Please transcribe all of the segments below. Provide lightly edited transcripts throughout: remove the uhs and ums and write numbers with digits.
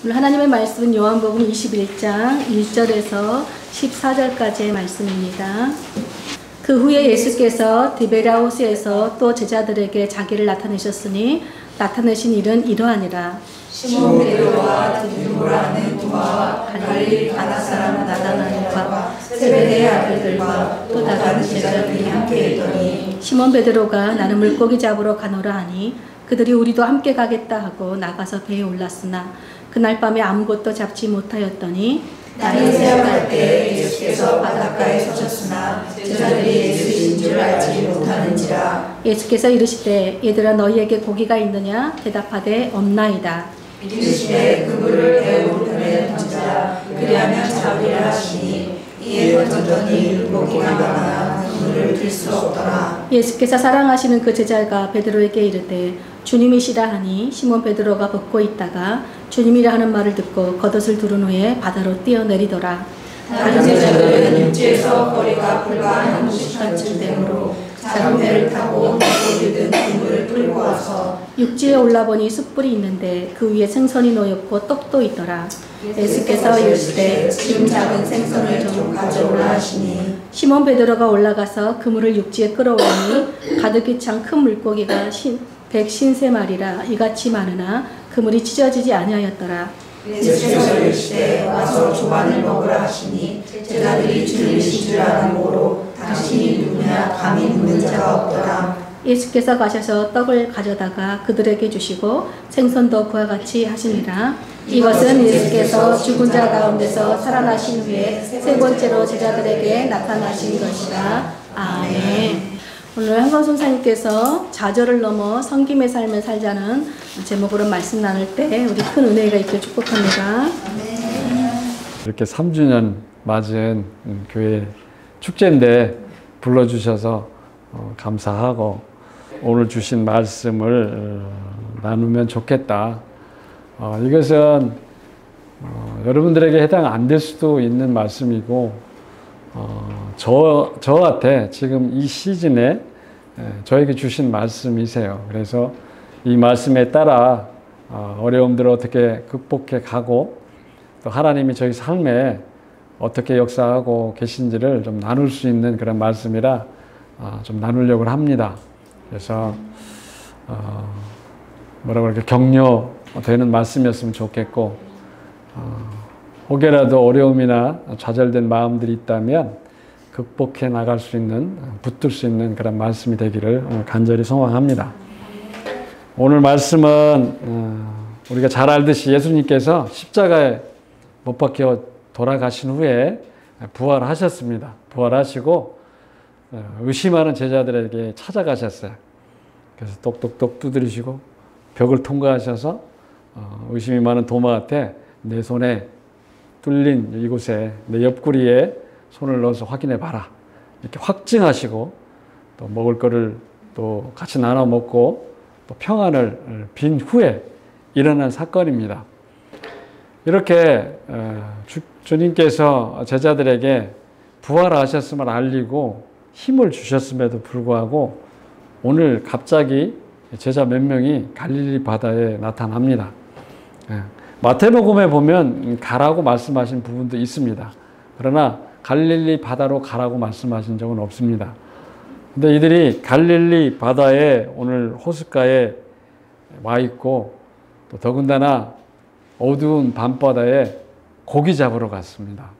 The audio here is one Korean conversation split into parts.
오늘 하나님의 말씀은 요한복음 21장 1절에서 14절까지의 말씀입니다. 그 후에 예수께서 디베랴 호수에서 또 제자들에게 자기를 나타내셨으니 나타내신 일은 이러하니라. 시몬 베드로와 디두모라 하는 도마와 갈릴리 가나 사람 나다나엘과 세베대의 아들들과 또 다른 제자들이 함께 있더니 시몬 베드로가 나는 물고기 잡으러 가노라 하니 그들이 우리도 함께 가겠다 하고 나가서 배에 올랐으나 그날 밤에 아무것도 잡지 못하였더니 나는 새어갈 때 예수께서 바닷가에 서셨으나 제자들이 예수이신 줄 알지 못하는지라. 예수께서 이르시되 얘들아 너희에게 고기가 있느냐 대답하되 없나이다. 이르시되 그물을 배 오른편에 던지라. 그리하면 잡으리라 하시니 이에 던졌더니 물고기가 많아 그물을 들 수 없더라. 예수께서 사랑하시는 그 제자가 베드로에게 이르되 주님이시라 하니 시몬 베드로가 벗고 있다가 주님이라 하는 말을 듣고 겉옷을 두른 후에 바다로 뛰어내리더라. 다른 제자들은 육지에서 거리가 불과 한 50편쯤 되므로 작은 배를 타고 물고기든 그물을 끌고 와서 육지에 올라보니 숯불이 있는데 그 위에 생선이 놓였고 떡도 있더라. 예수께서 이르시되 지금 잡은 생선을 좀 가져오라 하시니 시몬 베드로가 올라가서 그물을 육지에 끌어오니 가득히 찬 큰 물고기가 150마리라 이같이 많으나 그물이 찢어지지 아니하였더라. 예수께서 이르시되 와서 조반을 먹으라 하시니 제자들이 주님이신 줄 아는 고로 당신이 누구냐 감히 묻는 자가 없더라. 예수께서 가셔서 떡을 가져다가 그들에게 주시고 생선도 그와 같이 하시니라. 이것은 예수께서 죽은 자 가운데서 살아나신 후에 세 번째로 제자들에게 나타나신 것이라. 아멘. 오늘 한강 선생님께서 좌절을 넘어 섬김의 삶을 살자는 제목으로 말씀 나눌 때 우리 큰 은혜가 있길 축복합니다. 이렇게 3주년 맞은 교회 축제인데 불러주셔서 감사하고 오늘 주신 말씀을 나누면 좋겠다. 이것은 여러분들에게 해당 안 될 수도 있는 말씀이고 저한테 지금 이 시즌에 저에게 주신 말씀이세요. 그래서 이 말씀에 따라 어려움들을 어떻게 극복해 가고 또 하나님이 저희 삶에 어떻게 역사하고 계신지를 좀 나눌 수 있는 그런 말씀이라 좀 나누려고 합니다. 그래서 이렇게 격려되는 말씀이었으면 좋겠고 혹여라도 어려움이나 좌절된 마음들이 있다면 극복해 나갈 수 있는, 붙들 수 있는 그런 말씀이 되기를 오늘 간절히 소망합니다. 오늘 말씀은 우리가 잘 알듯이 예수님께서 십자가에 못 박혀 돌아가신 후에 부활하셨습니다. 부활하시고 의심하는 제자들에게 찾아가셨어요. 그래서 똑똑똑 두드리시고 벽을 통과하셔서 의심이 많은 도마한테 내 손에 뚫린 이곳에 내 옆구리에 손을 넣어서 확인해 봐라. 이렇게 확증하시고 또 먹을 거를 또 같이 나눠 먹고 또 평안을 빈 후에 일어난 사건입니다. 이렇게 주님께서 제자들에게 부활하셨음을 알리고 힘을 주셨음에도 불구하고 오늘 갑자기 제자 몇 명이 갈릴리 바다에 나타납니다. 마태복음에 보면 가라고 말씀하신 부분도 있습니다. 그러나 갈릴리 바다로 가라고 말씀하신 적은 없습니다. 근데 이들이 갈릴리 바다에 오늘 호숫가에 와 있고 또 더군다나 어두운 밤바다에 고기 잡으러 갔습니다.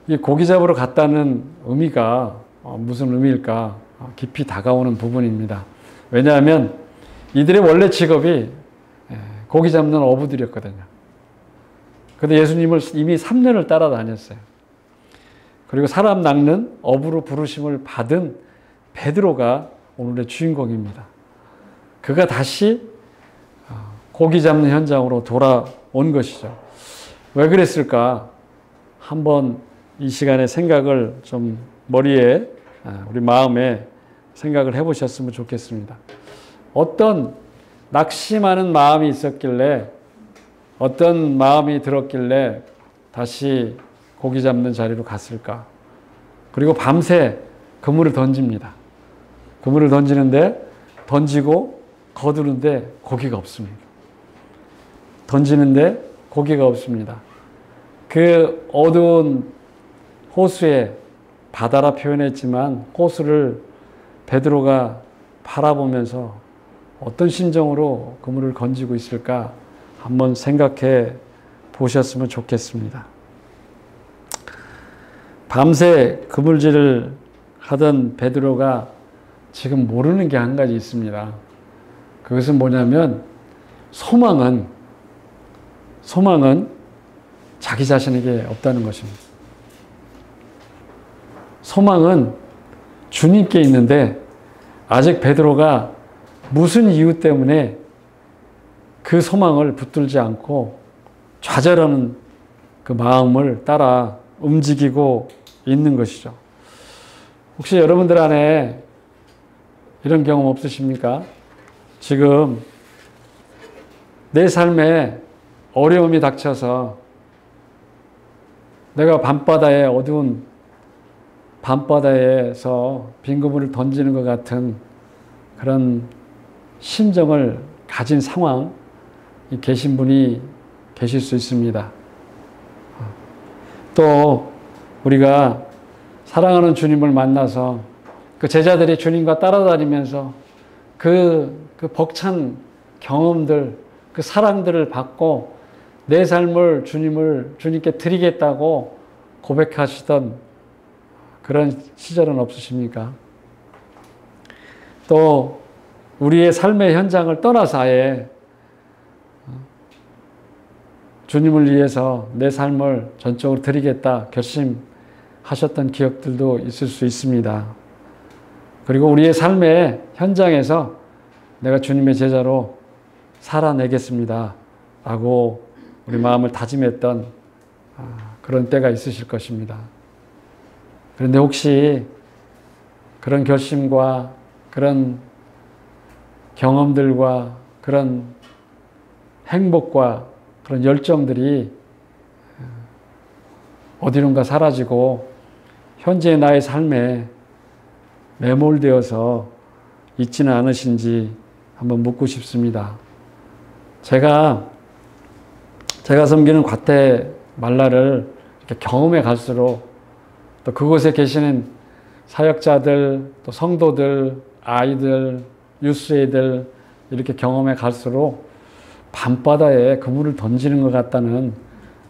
이 고기 잡으러 갔다는 의미가 무슨 의미일까? 깊이 다가오는 부분입니다. 왜냐하면 이들의 원래 직업이 고기 잡는 어부들이었거든요. 그런데 예수님을 이미 3년을 따라다녔어요. 그리고 사람 낚는 어부로 부르심을 받은 베드로가 오늘의 주인공입니다. 그가 다시 고기 잡는 현장으로 돌아온 것이죠. 왜 그랬을까? 한번 이 시간에 생각을 좀 머리에 우리 마음에 생각을 해보셨으면 좋겠습니다. 어떤 낙심하는 마음이 있었길래 어떤 마음이 들었길래 다시 고기 잡는 자리로 갔을까? 그리고 밤새 그물을 던집니다. 그물을 던지는데 던지고 거두는데 고기가 없습니다. 던지는데 고기가 없습니다. 그 어두운 호수에 바다라 표현했지만 호수를 베드로가 바라보면서 어떤 심정으로 그물을 건지고 있을까 한번 생각해 보셨으면 좋겠습니다. 밤새 그물질을 하던 베드로가 지금 모르는 게 한 가지 있습니다. 그것은 뭐냐면 소망은 자기 자신에게 없다는 것입니다. 소망은 주님께 있는데 아직 베드로가 무슨 이유 때문에 그 소망을 붙들지 않고 좌절하는 그 마음을 따라 움직이고 있는 것이죠. 혹시 여러분들 안에 이런 경험 없으십니까? 지금 내 삶에 어려움이 닥쳐서 내가 밤바다에 어두운 밤바다에서 빈 그물을 던지는 것 같은 그런 심정을 가진 상황이 계신 분이 계실 수 있습니다. 또 우리가 사랑하는 주님을 만나서 그 제자들이 주님과 따라다니면서 그 벅찬 경험들, 그 사랑들을 받고 내 삶을 주님께 드리겠다고 고백하시던 그런 시절은 없으십니까? 또 우리의 삶의 현장을 떠나서 아예 주님을 위해서 내 삶을 전적으로 드리겠다 결심하셨던 기억들도 있을 수 있습니다. 그리고 우리의 삶의 현장에서 내가 주님의 제자로 살아내겠습니다 라고 우리 마음을 다짐했던 그런 때가 있으실 것입니다. 그런데 혹시 그런 결심과 그런 경험들과 그런 행복과 그런 열정들이 어디론가 사라지고 현재의 나의 삶에 매몰되어서 있지는 않으신지 한번 묻고 싶습니다. 제가 섬기는 과테말라를 이렇게 경험해 갈수록 또 그곳에 계시는 사역자들, 또 성도들, 아이들, 유스애들 이렇게 경험해 갈수록 밤바다에 그물을 던지는 것 같다는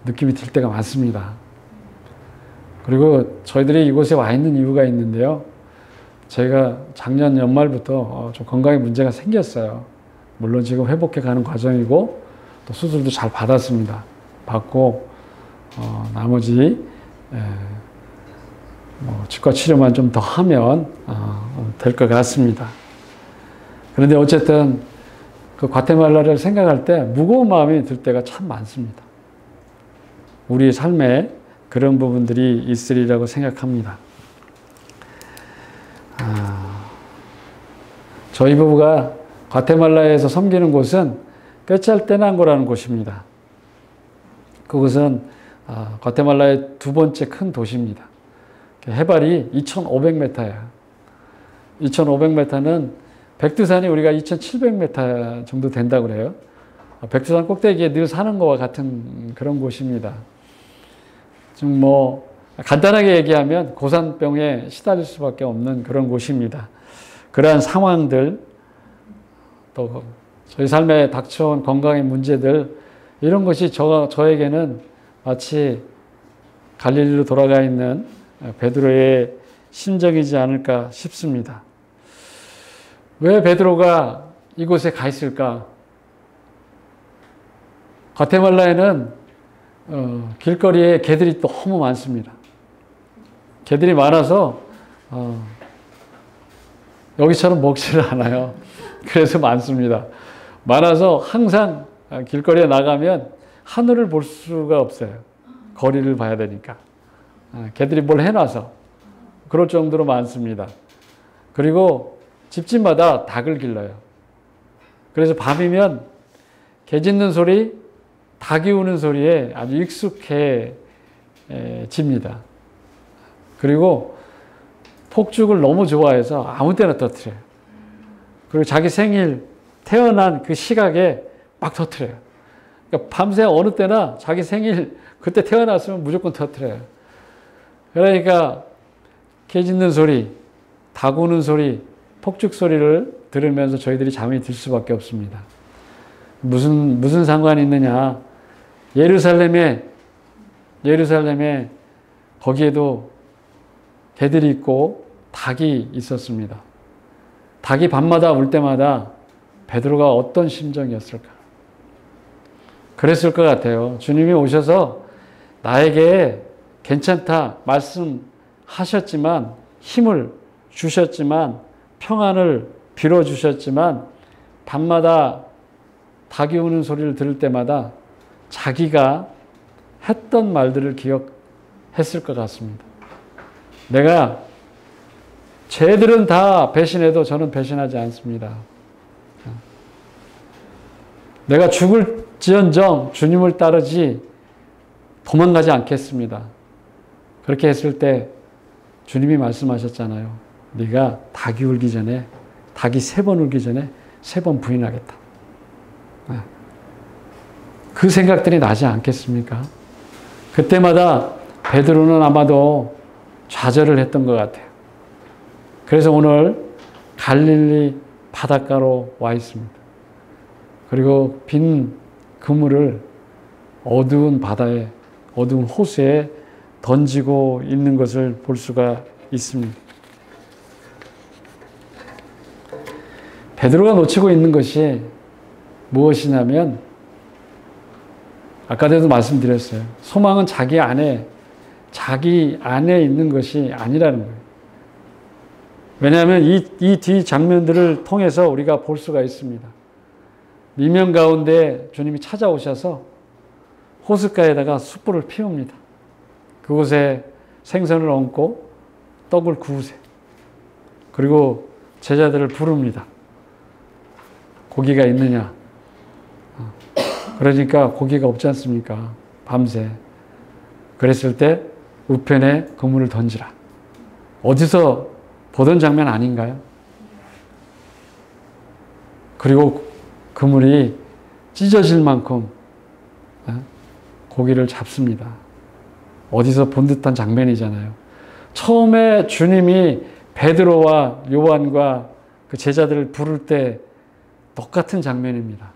느낌이 들 때가 많습니다. 그리고 저희들이 이곳에 와 있는 이유가 있는데요. 제가 작년 연말부터 좀 건강에 문제가 생겼어요. 물론 지금 회복해 가는 과정이고 또 수술도 잘 받았습니다. 받고 나머지 치과 치료만 좀 더 하면 될 것 같습니다. 그런데 어쨌든 그 과테말라를 생각할 때 무거운 마음이 들 때가 참 많습니다. 우리의 삶에 그런 부분들이 있으리라고 생각합니다. 저희 부부가 과테말라에서 섬기는 곳은 꿰찰테난고라는 곳입니다. 그곳은 과테말라의 두 번째 큰 도시입니다. 해발이 2,500m예요. 2,500m는 백두산이 우리가 2,700m 정도 된다고 그래요. 백두산 꼭대기에 늘 사는 것과 같은 그런 곳입니다. 좀 간단하게 얘기하면 고산병에 시달릴 수밖에 없는 그런 곳입니다. 그러한 상황들, 또 저희 삶에 닥쳐온 건강의 문제들, 이런 것이 저에게는 마치 갈릴리로 돌아가 있는 베드로의 심정이지 않을까 싶습니다. 왜 베드로가 이곳에 가 있을까? 과테말라에는 길거리에 개들이 너무 많습니다. 개들이 많아서 여기처럼 먹지를 않아요. 그래서 많습니다. 많아서 항상 길거리에 나가면 하늘을 볼 수가 없어요. 거리를 봐야 되니까. 개들이 뭘 해놔서 그럴 정도로 많습니다. 그리고 집집마다 닭을 길러요. 그래서 밤이면 개 짖는 소리, 닭이 우는 소리에 아주 익숙해집니다. 그리고 폭죽을 너무 좋아해서 아무 때나 터뜨려요. 그리고 자기 생일, 태어난 그 시각에 막 터뜨려요. 그러니까 밤새 어느 때나 자기 생일 그때 태어났으면 무조건 터뜨려요. 그러니까 개 짖는 소리, 닭 우는 소리, 폭죽 소리를 들으면서 저희들이 잠이 들 수밖에 없습니다. 무슨 상관이 있느냐. 예루살렘에 거기에도 개들이 있고 닭이 있었습니다. 닭이 밤마다 울 때마다 베드로가 어떤 심정이었을까? 그랬을 것 같아요. 주님이 오셔서 나에게 괜찮다 말씀하셨지만, 힘을 주셨지만, 평안을 빌어주셨지만, 밤마다 닭이 우는 소리를 들을 때마다 자기가 했던 말들을 기억했을 것 같습니다. 내가 쟤들은 다 배신해도 저는 배신하지 않습니다. 내가 죽을지언정 주님을 따르지 도망가지 않겠습니다. 그렇게 했을 때 주님이 말씀하셨잖아요. 네가 닭이 울기 전에, 닭이 3번 울기 전에 3번 부인하겠다. 그 생각들이 나지 않겠습니까? 그때마다 베드로는 아마도 좌절을 했던 것 같아요. 그래서 오늘 갈릴리 바닷가로 와 있습니다. 그리고 빈 그물을 어두운 바다에, 어두운 호수에 던지고 있는 것을 볼 수가 있습니다. 베드로가 놓치고 있는 것이 무엇이냐면, 아까도 말씀드렸어요. 소망은 자기 안에 있는 것이 아니라는 거예요. 왜냐하면 이 뒤 장면들을 통해서 우리가 볼 수가 있습니다. 미명 가운데 주님이 찾아오셔서 호숫가에다가 숯불을 피웁니다. 그곳에 생선을 얹고 떡을 구우세요. 그리고 제자들을 부릅니다. 고기가 있느냐? 그러니까 고기가 없지 않습니까? 밤새. 그랬을 때 우편에 그물을 던지라. 어디서 보던 장면 아닌가요? 그리고 그물이 찢어질 만큼 고기를 잡습니다. 어디서 본 듯한 장면이잖아요. 처음에 주님이 베드로와 요한과 그 제자들을 부를 때 똑같은 장면입니다.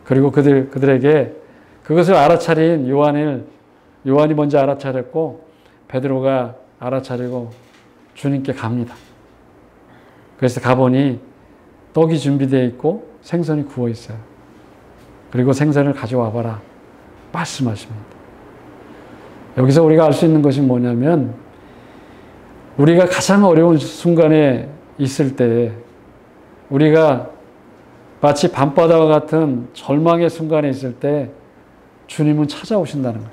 그리고 그들에게 그것을 알아차린 요한이 먼저 알아차렸고 베드로가 알아차리고 주님께 갑니다. 그래서 가보니 떡이 준비되어 있고 생선이 구워 있어요. 그리고 생선을 가져와 봐라 말씀하십니다. 여기서 우리가 알 수 있는 것이 뭐냐면, 우리가 가장 어려운 순간에 있을 때, 우리가 마치 밤바다와 같은 절망의 순간에 있을 때 주님은 찾아오신다는 거예요.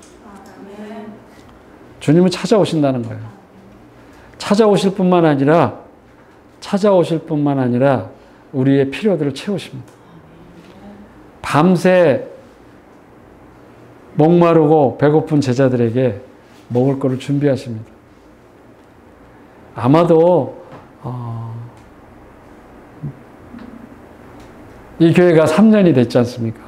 주님은 찾아오신다는 거예요. 찾아오실 뿐만 아니라 우리의 필요들을 채우십니다. 밤새 목마르고 배고픈 제자들에게 먹을 것을 준비하십니다. 아마도 이 교회가 3년이 됐지 않습니까?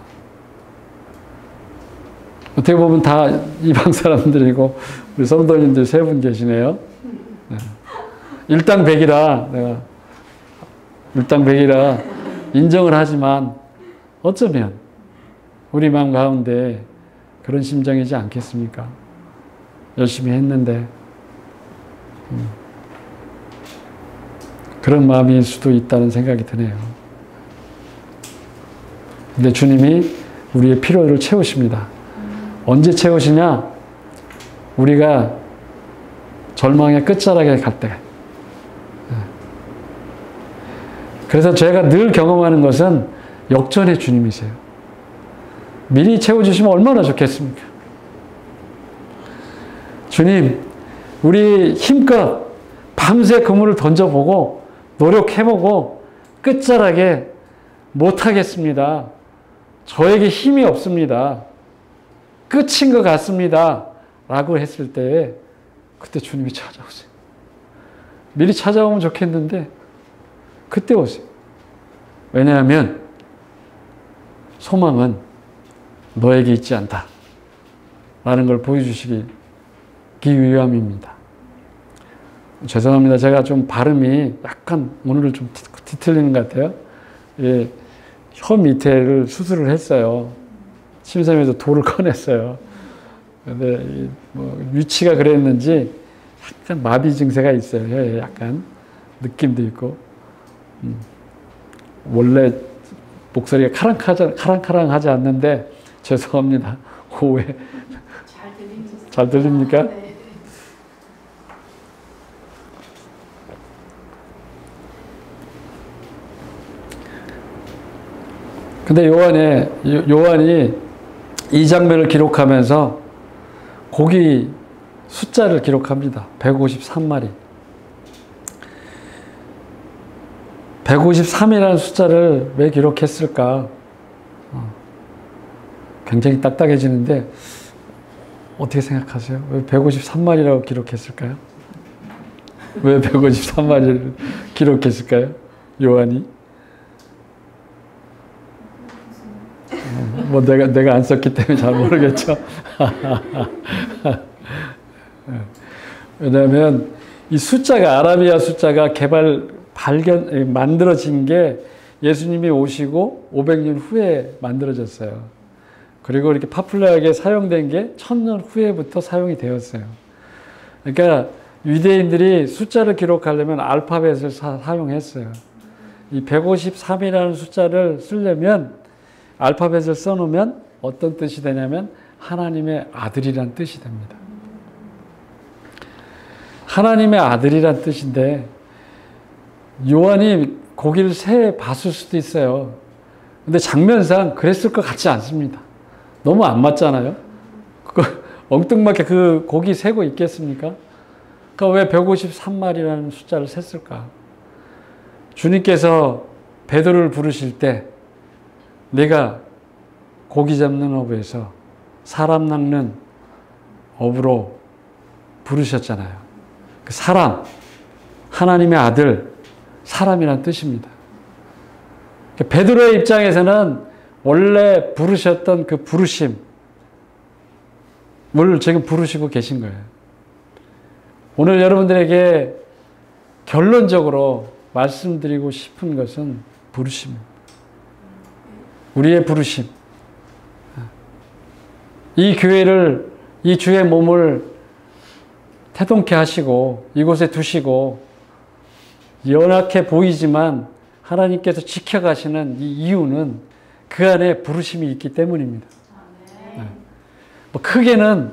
어떻게 보면 다 이방 사람들이고 우리 성도님들 3분 계시네요. 네. 일당백이라 내가 인정을 하지만 어쩌면 우리 마음 가운데 그런 심정이지 않겠습니까? 열심히 했는데 그런 마음일 수도 있다는 생각이 드네요. 근데 주님이 우리의 필요를 채우십니다. 언제 채우시냐? 우리가 절망의 끝자락에 갈 때. 그래서 제가 늘 경험하는 것은 역전의 주님이세요. 미리 채워주시면 얼마나 좋겠습니까? 주님, 우리 힘껏 밤새 그물을 던져보고 노력해보고 끝자락에 못하겠습니다. 저에게 힘이 없습니다. 끝인 것 같습니다. 라고 했을 때 그때 주님이 찾아오세요. 미리 찾아오면 좋겠는데 그때 오세요. 왜냐하면 소망은 너에게 있지 않다 라는 걸 보여주시기 위함입니다. 죄송합니다. 제가 좀 발음이 약간 오늘은 좀 뒤틀리는 것 같아요. 예, 혀 밑에를 수술을 했어요. 침샘에서 돌을 꺼냈어요. 근데 뭐 위치가 그랬는지 약간 마비 증세가 있어요. 혀에 약간 느낌도 있고. 원래 목소리가 카랑카랑하지 않는데 죄송합니다. 오해. 잘 들립니까? 네. 근데 요한이 이 장면을 기록하면서 고기 숫자를 기록합니다. 153마리. 153이라는 숫자를 왜 기록했을까? 굉장히 딱딱해지는데 어떻게 생각하세요? 왜 153마리라고 기록했을까요? 왜 153마리를 기록했을까요? 요한이? 뭐 내가 안 썼기 때문에 잘 모르겠죠. 왜냐하면 이 숫자가 아라비아 숫자가 만들어진 게 예수님이 오시고 500년 후에 만들어졌어요. 그리고 이렇게 파퓰러하게 사용된 게 1000년 후에부터 사용이 되었어요. 그러니까 유대인들이 숫자를 기록하려면 알파벳을 사용했어요. 이 153이라는 숫자를 쓰려면 알파벳을 써놓으면 어떤 뜻이 되냐면 하나님의 아들이란 뜻이 됩니다. 하나님의 아들이란 뜻인데 요한이 고기를 세 봤을 수도 있어요. 근데 장면상 그랬을 것 같지 않습니다. 너무 안 맞잖아요. 엉뚱맞게 그 고기 세고 있겠습니까? 그러니까 왜 153마리라는 숫자를 셌을까? 주님께서 베드로를 부르실 때 내가 고기 잡는 어부에서 사람 낚는 어부로 부르셨잖아요. 그 사람, 하나님의 아들, 사람이란 뜻입니다. 베드로의 입장에서는 원래 부르셨던 그 부르심을 지금 부르시고 계신 거예요. 오늘 여러분들에게 결론적으로 말씀드리고 싶은 것은 부르심입니다. 우리의 부르심. 이 교회를, 이 주의 몸을 태동케 하시고 이곳에 두시고 연약해 보이지만 하나님께서 지켜가시는 이 이유는 그 안에 부르심이 있기 때문입니다. 네. 뭐 크게는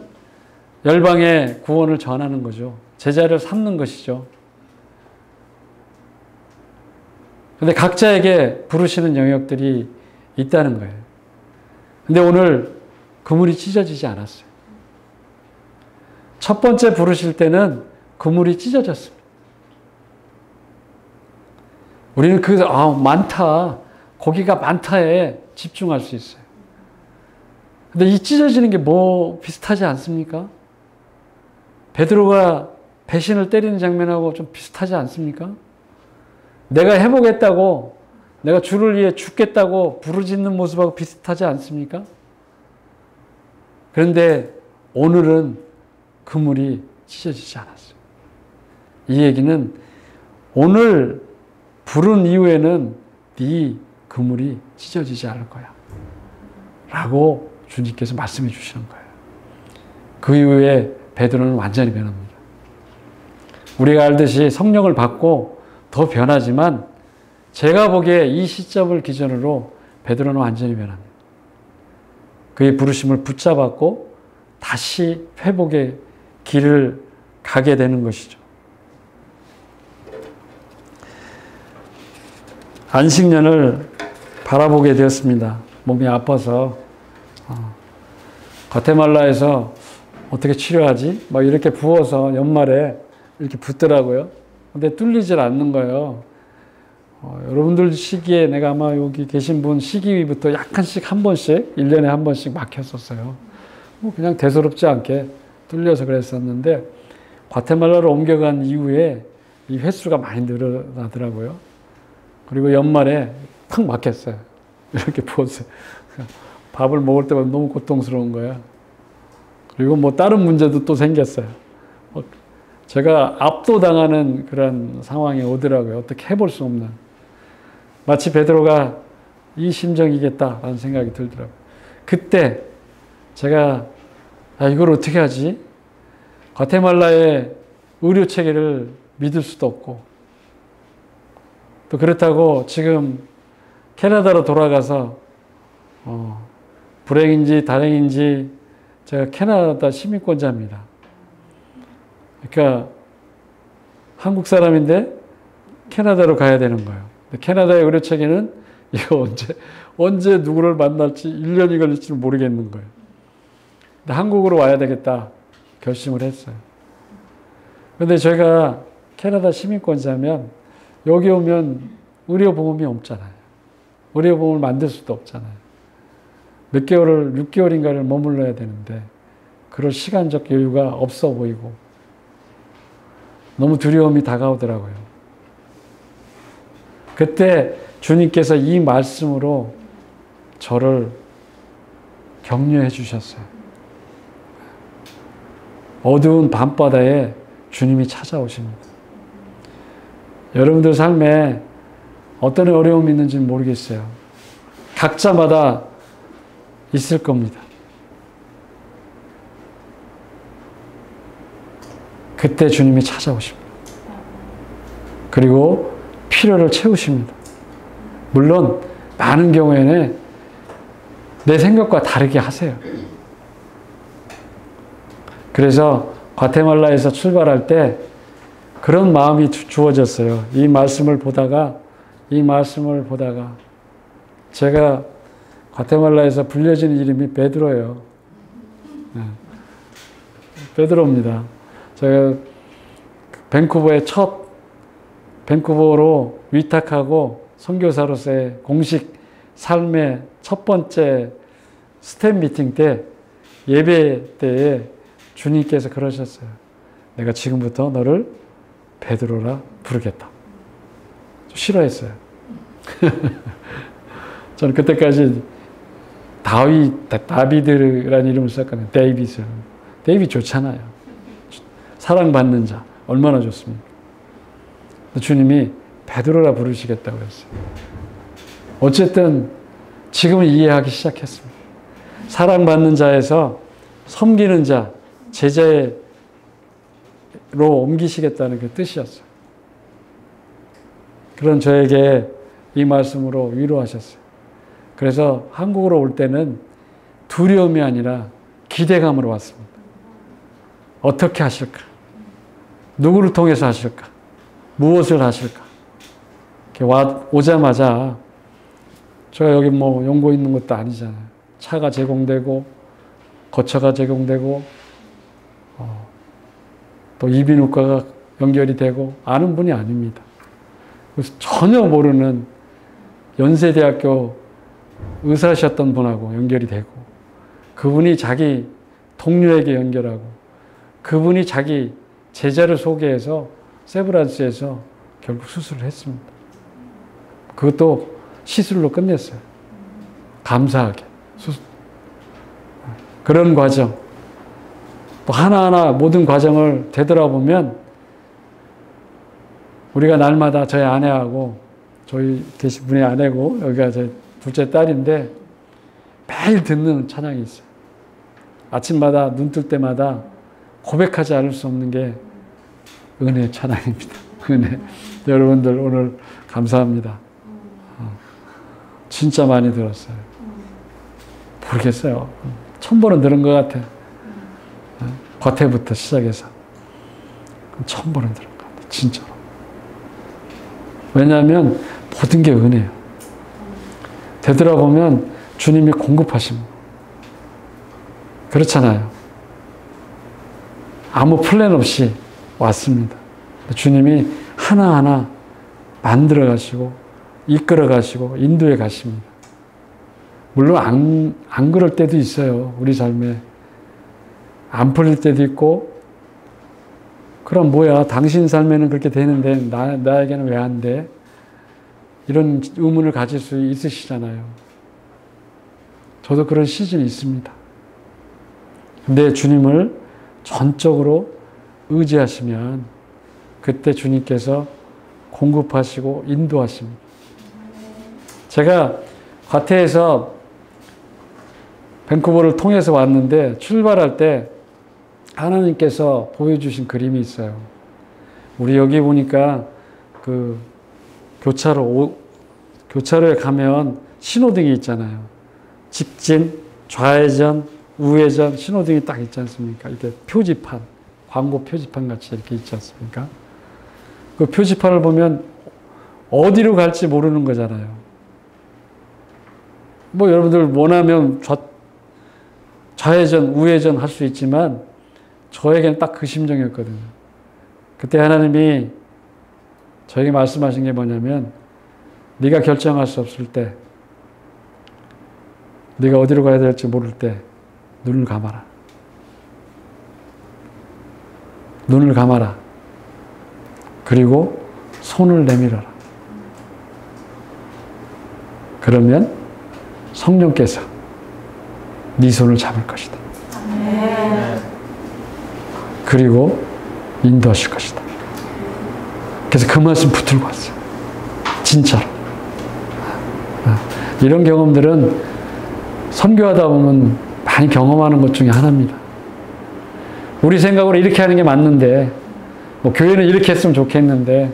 열방의 구원을 전하는 거죠. 제자를 삼는 것이죠. 근데 각자에게 부르시는 영역들이 있다는 거예요. 근데 오늘 그물이 찢어지지 않았어요. 첫 번째 부르실 때는 그물이 찢어졌습니다. 우리는 많다. 고기가 많다에 집중할 수 있어요. 근데 이 찢어지는 게 뭐 비슷하지 않습니까? 베드로가 배신을 때리는 장면하고 좀 비슷하지 않습니까? 내가 해보겠다고, 내가 주를 위해 죽겠다고 부르짖는 모습하고 비슷하지 않습니까? 그런데 오늘은 그물이 찢어지지 않았어요. 이 얘기는 오늘 부른 이후에는 네 그물이 찢어지지 않을 거야. 라고 주님께서 말씀해 주시는 거예요. 그 이후에 베드로는 완전히 변합니다. 우리가 알듯이 성령을 받고 더 변하지만 제가 보기에 이 시점을 기준으로 베드로는 완전히 변합니다. 그의 부르심을 붙잡았고 다시 회복의 길을 가게 되는 것이죠. 안식년을 바라보게 되었습니다. 몸이 아파서 과테말라에서 어떻게 치료하지? 막 이렇게 부어서 연말에 이렇게 붓더라고요. 근데 뚫리질 않는 거예요. 여러분들 시기에 내가 아마 여기 계신 분 시기부터 약간씩 한 번씩 1년에 한 번씩 막혔었어요. 그냥 대수롭지 않게 뚫려서 그랬었는데 과테말라로 옮겨간 이후에 이 횟수가 많이 늘어나더라고요. 그리고 연말에 팍 막혔어요. 이렇게 부었어요. 밥을 먹을 때마다 너무 고통스러운 거야. 그리고 뭐 다른 문제도 또 생겼어요. 제가 압도당하는 그런 상황이 오더라고요. 어떻게 해볼 수 없는. 마치 베드로가 이 심정이겠다라는 생각이 들더라고요. 그때 제가 이걸 어떻게 하지? 과테말라의 의료 체계를 믿을 수도 없고 또 그렇다고 지금 캐나다로 돌아가서 불행인지 다행인지 제가 캐나다 시민권자입니다. 그러니까 한국 사람인데 캐나다로 가야 되는 거예요. 캐나다의 의료 체계는 이거 언제 누구를 만날지 1년이 걸릴지 모르겠는 거예요. 근데 한국으로 와야 되겠다 결심을 했어요. 근데 제가 캐나다 시민권자면 여기 오면 의료보험이 없잖아요. 의료보험을 만들 수도 없잖아요. 몇 개월을 6개월인가를 머물러야 되는데 그럴 시간적 여유가 없어 보이고 너무 두려움이 다가오더라고요. 그때 주님께서 이 말씀으로 저를 격려해 주셨어요. 어두운 밤바다에 주님이 찾아오십니다. 여러분들 삶에 어떤 어려움이 있는지는 모르겠어요. 각자마다 있을 겁니다. 그때 주님이 찾아오십니다. 그리고 필요를 채우십니다. 물론 많은 경우에는 내 생각과 다르게 하세요. 그래서 과테말라에서 출발할 때 그런 마음이 주어졌어요. 이 말씀을 보다가 제가 과테말라에서 불려진 이름이 베드로예요. 네. 베드로입니다. 제가 밴쿠버로 위탁하고 선교사로서의 공식 삶의 첫 번째 스텝 미팅 때 예배 때에 주님께서 그러셨어요. 내가 지금부터 너를 베드로라 부르겠다. 싫어했어요. 저는 그때까지 다비드라는 이름을 썼거든요. 데이빗 좋잖아요. 사랑받는 자. 얼마나 좋습니까? 주님이 베드로라 부르시겠다고 했어요. 어쨌든 지금은 이해하기 시작했습니다. 사랑받는 자에서 섬기는 자, 제자로 옮기시겠다는 그 뜻이었어요. 그런 저에게 이 말씀으로 위로하셨어요. 그래서 한국으로 올 때는 두려움이 아니라 기대감으로 왔습니다. 어떻게 하실까? 누구를 통해서 하실까? 무엇을 하실까? 오자마자 제가 여기 뭐 연고 있는 것도 아니잖아요. 차가 제공되고 거처가 제공되고 또 이비인후과가 연결이 되고 아는 분이 아닙니다. 그래서 전혀 모르는 연세대학교 의사셨던 분하고 연결이 되고 그분이 자기 동료에게 연결하고 그분이 자기 제자를 소개해서 세브란스에서 결국 수술을 했습니다. 그것도 시술로 끝냈어요. 감사하게. 그런 과정. 또 하나하나 모든 과정을 되돌아보면 우리가 날마다 저희 아내하고 저희 계신 분의 아내고 여기가 제 둘째 딸인데 매일 듣는 찬양이 있어요. 아침마다 눈 뜰 때마다 고백하지 않을 수 없는 게 은혜 찬양입니다. 은혜. 여러분들 오늘 감사합니다. 진짜 많이 들었어요. 모르겠어요. 1000번은 들은 것 같아. 과태부터 시작해서 1000번은 들은 것 같아. 진짜로. 왜냐하면 모든 게 은혜예요. 되돌아보면 주님이 공급하십니다. 그렇잖아요. 아무 플랜 없이 왔습니다. 주님이 하나하나 만들어 가시고 이끌어 가시고 인도해 가십니다. 물론 안 그럴 때도 있어요. 우리 삶에. 안 풀릴 때도 있고 그럼 뭐야 당신 삶에는 그렇게 되는데 나에게는 왜 안 돼? 이런 의문을 가질 수 있으시잖아요. 저도 그런 시즌이 있습니다. 근데 주님을 전적으로 의지하시면 그때 주님께서 공급하시고 인도하십니다. 제가 과태에서 밴쿠버를 통해서 왔는데 출발할 때 하나님께서 보여주신 그림이 있어요. 우리 여기 보니까 그 교차로에 가면 신호등이 있잖아요. 직진, 좌회전, 우회전 신호등이 딱 있지 않습니까? 이렇게 표지판, 광고 표지판 같이 이렇게 있지 않습니까? 그 표지판을 보면 어디로 갈지 모르는 거잖아요. 뭐 여러분들 원하면 좌회전, 우회전 할 수 있지만 저에게는 딱 그 심정이었거든요. 그때 하나님이 저에게 말씀하신 게 뭐냐면 네가 결정할 수 없을 때, 네가 어디로 가야 될지 모를 때 눈을 감아라. 눈을 감아라. 그리고 손을 내밀어라. 그러면 성령께서 네 손을 잡을 것이다. 그리고 인도하실 것이다. 그래서 그 말씀 붙들고 왔어요. 진짜로. 이런 경험들은 선교하다 보면 많이 경험하는 것 중에 하나입니다. 우리 생각으로 이렇게 하는 게 맞는데, 뭐 교회는 이렇게 했으면 좋겠는데,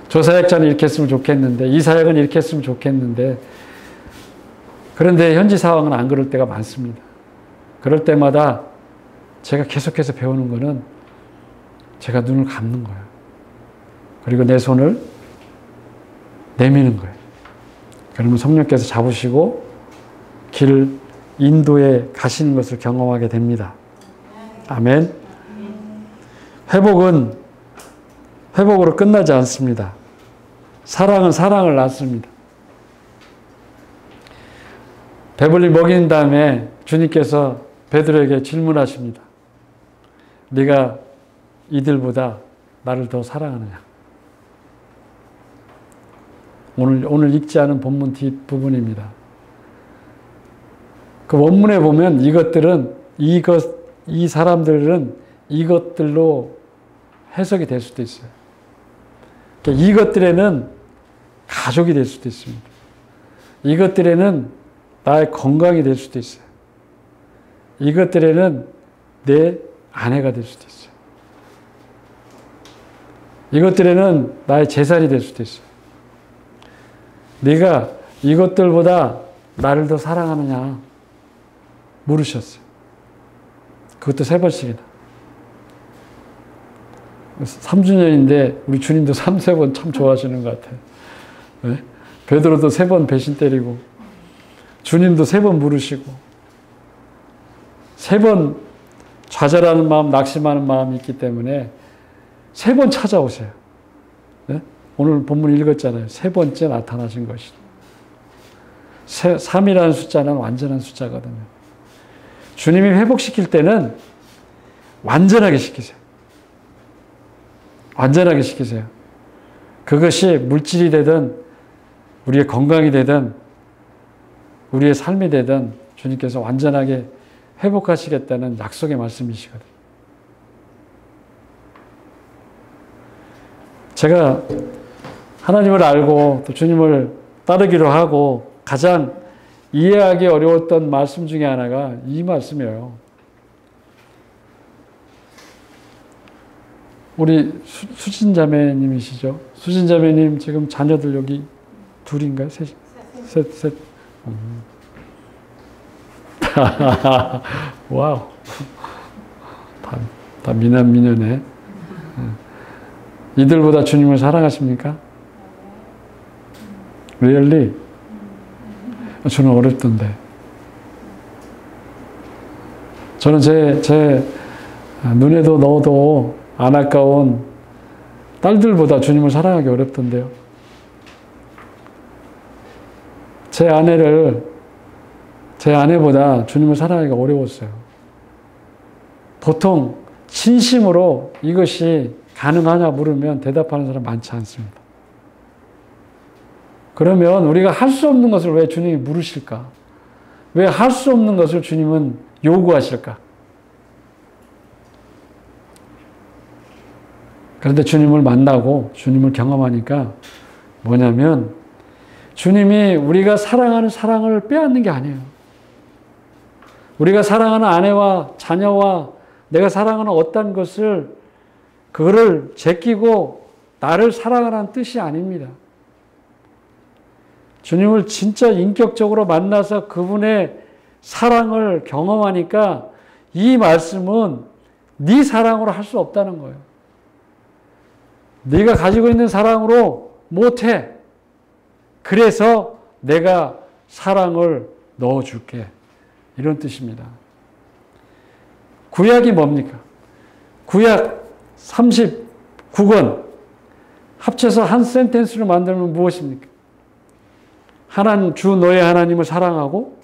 저 사역자는 이렇게 했으면 좋겠는데, 이 사역은 이렇게 했으면 좋겠는데, 그런데 현지 상황은 안 그럴 때가 많습니다. 그럴 때마다 제가 계속해서 배우는 거는 제가 눈을 감는 거예요. 그리고 내 손을 내미는 거예요. 그러면 성령께서 잡으시고 길 인도에 가시는 것을 경험하게 됩니다. 아멘. 회복으로 끝나지 않습니다. 사랑은 사랑을 낳습니다. 배불리 먹인 다음에 주님께서 베드로에게 질문하십니다. 네가 이들보다 나를 더 사랑하느냐? 오늘 읽지 않은 본문 뒷부분입니다. 그 원문에 보면 이 사람들은 이것들로 해석이 될 수도 있어요. 그러니까 이것들에는 가족이 될 수도 있습니다. 이것들에는 나의 건강이 될 수도 있어요. 이것들에는 내 아내가 될 수도 있어요. 이것들에는 나의 재산이 될 수도 있어요. 네가 이것들보다 나를 더 사랑하느냐 물으셨어요. 그것도 3번씩이나. 3주년인데 우리 주님도 3-4번 참 좋아하시는 것 같아요. 네? 베드로도 3번 배신 때리고 주님도 3번 물으시고 3번 좌절하는 마음, 낙심하는 마음이 있기 때문에 3번 찾아오세요. 네? 오늘 본문 읽었잖아요. 3번째 나타나신 것이다. 3이라는 숫자는 완전한 숫자거든요. 주님이 회복시킬 때는 완전하게 시키세요. 완전하게 시키세요. 그것이 물질이 되든 우리의 건강이 되든 우리의 삶이 되든 주님께서 완전하게 회복하시겠다는 약속의 말씀이시거든요. 제가 하나님을 알고 또 주님을 따르기로 하고 가장 이해하기 어려웠던 말씀 중에 하나가 이 말씀이에요. 우리 수진 자매님이시죠? 수진 자매님 지금 자녀들 여기 둘인가요? 셋. 와우. 다 미남미녀네. 이들보다 주님을 사랑하십니까? Really? 저는 어렵던데. 저는 제 눈에도 넣어도 안 아까운 딸들보다 주님을 사랑하기 어렵던데요. 제 아내보다 주님을 사랑하기가 어려웠어요. 보통 진심으로 이것이 가능하냐 물으면 대답하는 사람 많지 않습니다. 그러면 우리가 할 수 없는 것을 왜 주님이 물으실까? 왜 할 수 없는 것을 주님은 요구하실까? 그런데 주님을 만나고 주님을 경험하니까 뭐냐면 주님이 우리가 사랑하는 사랑을 빼앗는 게 아니에요. 우리가 사랑하는 아내와 자녀와 내가 사랑하는 어떤 것을 그거를 제끼고 나를 사랑하라는 뜻이 아닙니다. 주님을 진짜 인격적으로 만나서 그분의 사랑을 경험하니까 이 말씀은 네 사랑으로 할 수 없다는 거예요. 네가 가지고 있는 사랑으로 못해. 그래서 내가 사랑을 넣어줄게. 이런 뜻입니다. 구약이 뭡니까? 구약 39권 합쳐서 한 센텐스로 만들면 무엇입니까? 주 너의 하나님을 사랑하고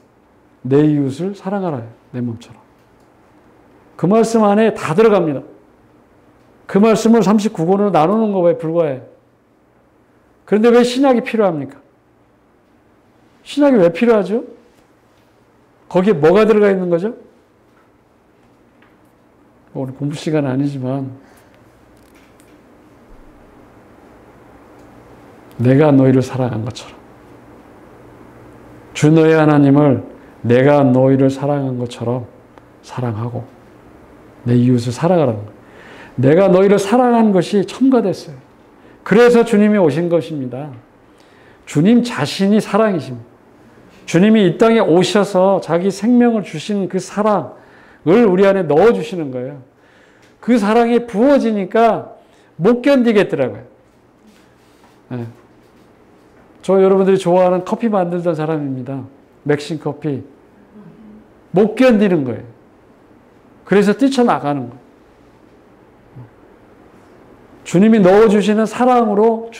내 이웃을 사랑하라. 내 몸처럼. 그 말씀 안에 다 들어갑니다. 그 말씀을 39권으로 나누는 거에 불과해. 그런데 왜 신약이 필요합니까? 신약이 왜 필요하죠? 거기에 뭐가 들어가 있는 거죠? 오늘 공부 시간은 아니지만 내가 너희를 사랑한 것처럼 주 너의 하나님을 내가 너희를 사랑한 것처럼 사랑하고 내 이웃을 사랑하라는 거예요. 내가 너희를 사랑한 것이 첨가됐어요. 그래서 주님이 오신 것입니다. 주님 자신이 사랑이십니다. 주님이 이 땅에 오셔서 자기 생명을 주신 그 사랑을 우리 안에 넣어주시는 거예요. 그 사랑이 부어지니까 못 견디겠더라고요. 네. 저 여러분들이 좋아하는 커피 만들던 사람입니다. 맥신 커피. 못 견디는 거예요. 그래서 뛰쳐나가는 거예요. 주님이 넣어주시는 사랑으로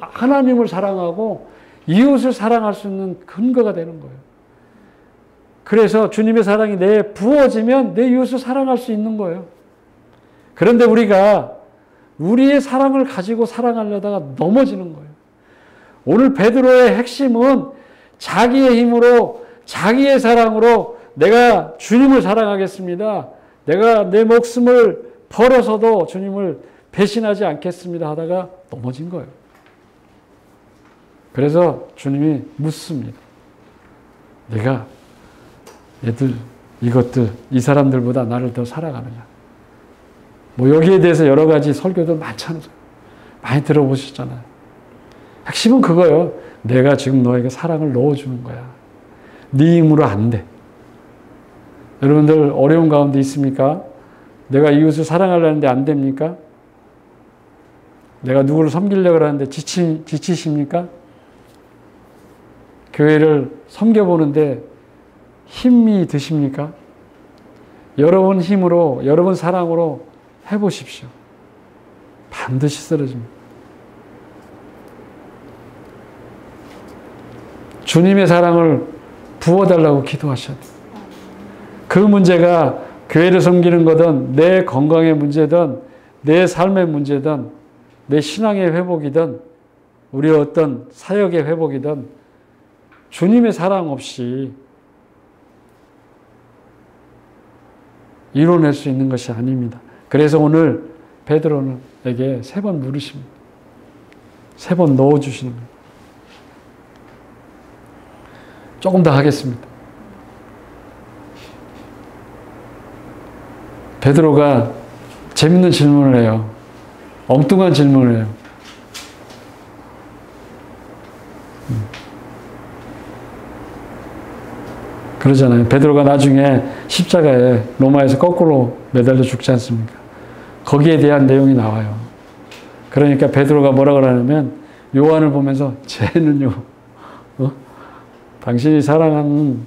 하나님을 사랑하고 이웃을 사랑할 수 있는 근거가 되는 거예요. 그래서 주님의 사랑이 내에 부어지면 내 이웃을 사랑할 수 있는 거예요. 그런데 우리가 우리의 사랑을 가지고 사랑하려다가 넘어지는 거예요. 오늘 베드로의 핵심은 자기의 힘으로 자기의 사랑으로 내가 주님을 사랑하겠습니다. 내가 내 목숨을 벌어서도 주님을 배신하지 않겠습니다 하다가 넘어진 거예요. 그래서 주님이 묻습니다. 내가 이 사람들보다 나를 더 사랑하느냐. 여기에 대해서 여러 가지 설교도 많잖아요. 많이 들어보셨잖아요. 핵심은 그거예요. 내가 지금 너에게 사랑을 넣어주는 거야. 네 힘으로 안 돼. 여러분들 어려운 가운데 있습니까? 내가 이웃을 사랑하려는데 안 됩니까? 내가 누구를 섬기려고 하는데 지치십니까? 교회를 섬겨보는데 힘이 드십니까? 여러분 힘으로, 여러분 사랑으로 해보십시오. 반드시 쓰러집니다. 주님의 사랑을 부어달라고 기도하셔야 돼요. 그 문제가 교회를 섬기는 거든 내 건강의 문제든 내 삶의 문제든 내 신앙의 회복이든 우리 어떤 사역의 회복이든 주님의 사랑 없이 이뤄낼 수 있는 것이 아닙니다. 그래서 오늘 베드로에게 3번 물으십니다. 3번 넣어주시는 거예요. 조금 더 하겠습니다. 베드로가 재밌는 질문을 해요. 엉뚱한 질문을 해요. 그러잖아요. 베드로가 나중에 십자가에 로마에서 거꾸로 매달려 죽지 않습니까? 거기에 대한 내용이 나와요. 그러니까 베드로가 뭐라고 하냐면 요한을 보면서 쟤는요. 당신이 사랑하는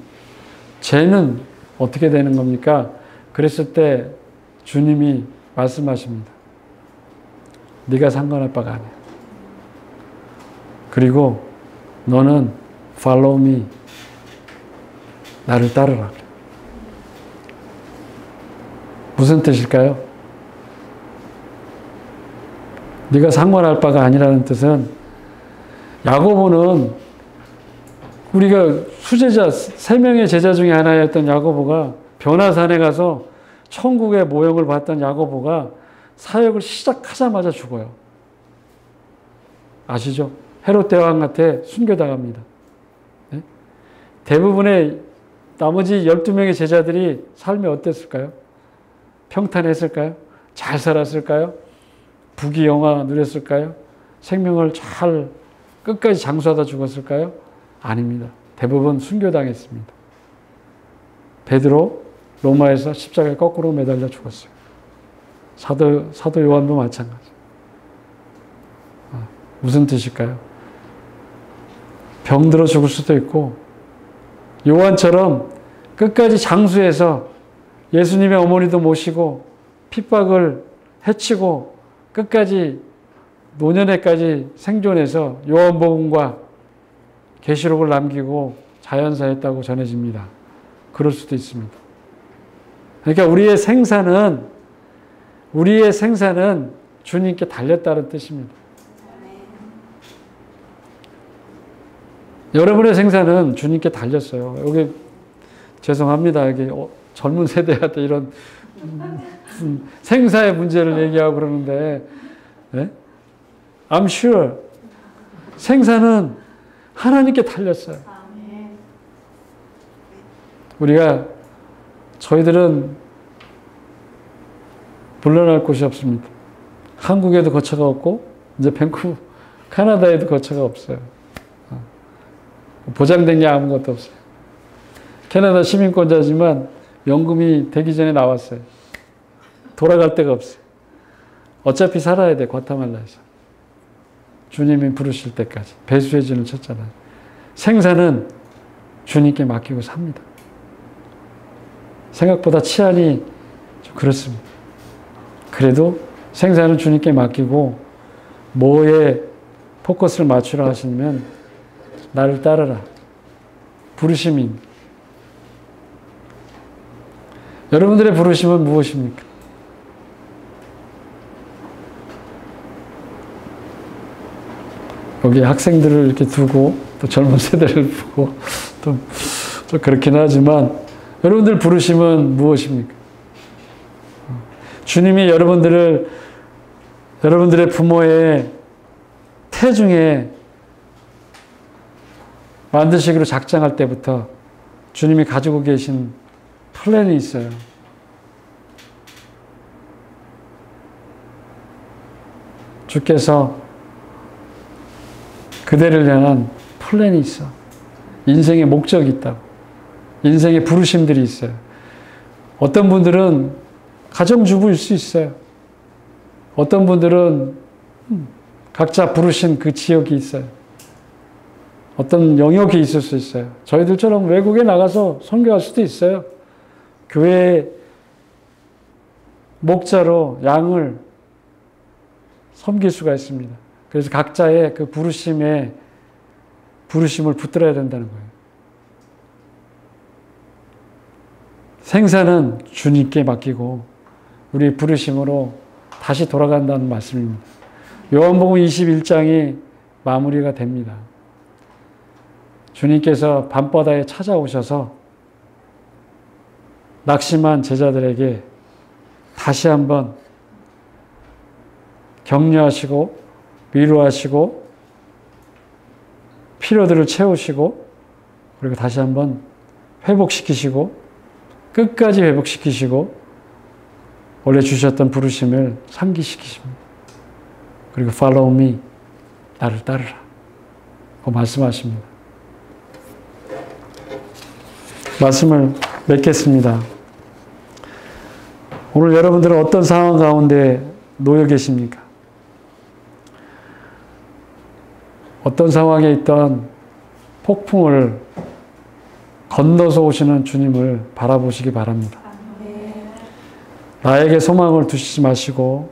쟤는 어떻게 되는 겁니까? 그랬을 때 주님이 말씀하십니다. 네가 상관할 바가 아니야. 그리고 너는 follow me. 나를 따르라. 무슨 뜻일까요? 네가 상관할 바가 아니라는 뜻은 야고보는 우리가 수제자, 3명의 제자 중에 하나였던 야고보가 변화산에 가서 천국의 모형을 봤던 야고보가 사역을 시작하자마자 죽어요. 아시죠? 헤롯 대왕한테 순교당합니다. 네? 대부분의 나머지 12명의 제자들이 삶이 어땠을까요? 평탄했을까요? 잘 살았을까요? 부귀영화 누렸을까요? 생명을 잘 끝까지 장수하다 죽었을까요? 아닙니다. 대부분 순교당했습니다. 베드로 로마에서 십자가에 거꾸로 매달려 죽었어요. 사도 요한도 마찬가지. 무슨 뜻일까요? 병들어 죽을 수도 있고 요한처럼 끝까지 장수해서 예수님의 어머니도 모시고 핍박을 헤치고 끝까지 노년에까지 생존해서 요한복음과 계시록을 남기고 자연사했다고 전해집니다. 그럴 수도 있습니다. 그러니까 우리의 생사는 주님께 달렸다는 뜻입니다. 여러분의 생사는 주님께 달렸어요. 여기 죄송합니다. 여기 젊은 세대한테 이런 생사의 문제를 얘기하고 그러는데, 네? I'm sure 생사는 하나님께 달렸어요. 저희들은 물러날 곳이 없습니다. 한국에도 거처가 없고 이제 밴쿠버, 캐나다에도 거처가 없어요. 보장된 게 아무것도 없어요. 캐나다 시민권자지만 연금이 되기 전에 나왔어요. 돌아갈 데가 없어요. 어차피 살아야 돼, 과타말라에서. 주님이 부르실 때까지. 배수의 진을 쳤잖아요. 생사는 주님께 맡기고 삽니다. 생각보다 치안이 좀 그렇습니다. 그래도 생사는 주님께 맡기고 뭐에 포커스를 맞추라 하시면 나를 따르라. 부르심인. 여러분들의 부르심은 무엇입니까? 여기 학생들을 이렇게 두고 또 젊은 세대를 두고 또 그렇긴 하지만 여러분들 부르심은 무엇입니까? 주님이 여러분들의 부모의 태중에 만드시기로 작정할 때부터 주님이 가지고 계신 플랜이 있어요. 주께서 그대를 향한 플랜이 있어. 인생의 목적이 있다고. 인생의 부르심들이 있어요. 어떤 분들은 가정주부일 수 있어요. 어떤 분들은 각자 부르신 그 지역이 있어요. 어떤 영역이 있을 수 있어요. 저희들처럼 외국에 나가서 선교할 수도 있어요. 교회의 목자로 양을 섬길 수가 있습니다. 그래서 각자의 그 부르심을 붙들어야 된다는 거예요. 생사는 주님께 맡기고 우리 부르심으로 다시 돌아간다는 말씀입니다. 요한복음 21장이 마무리가 됩니다. 주님께서 밤바다에 찾아오셔서 낙심한 제자들에게 다시 한번 격려하시고 위로하시고 필요들을 채우시고 그리고 다시 한번 회복시키시고 끝까지 회복시키시고 원래 주셨던 부르심을 상기시키십니다. 그리고 follow me, 나를 따르라 고 말씀하십니다. 말씀을 맺겠습니다. 오늘 여러분들은 어떤 상황 가운데 놓여 계십니까? 어떤 상황에 있던 폭풍을 건너서 오시는 주님을 바라보시기 바랍니다. 나에게 소망을 두시지 마시고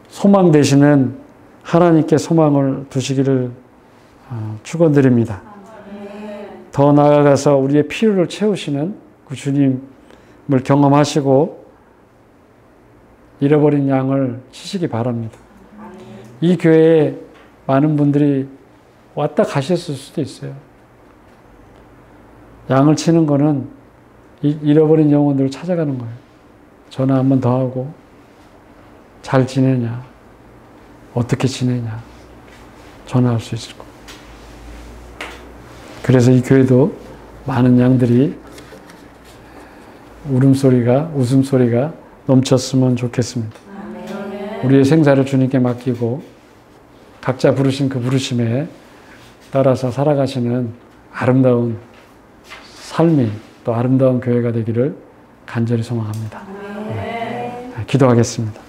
소망 대신은 하나님께 소망을 두시기를 축원드립니다. 더 나아가서 우리의 필요를 채우시는 그 주님을 경험하시고 잃어버린 양을 치시기 바랍니다. 이 교회에 많은 분들이 왔다 가셨을 수도 있어요. 양을 치는 거는 잃어버린 영혼들을 찾아가는 거예요. 전화 한 번 더 하고 잘 지내냐? 어떻게 지내냐? 전화할 수 있을 거예요. 그래서 이 교회도 많은 양들이 웃음소리가 넘쳤으면 좋겠습니다. 우리의 생사를 주님께 맡기고 각자 부르신 그 부르심에 따라서 살아가시는 아름다운 삶이 또 아름다운 교회가 되기를 간절히 소망합니다. 기도하겠습니다.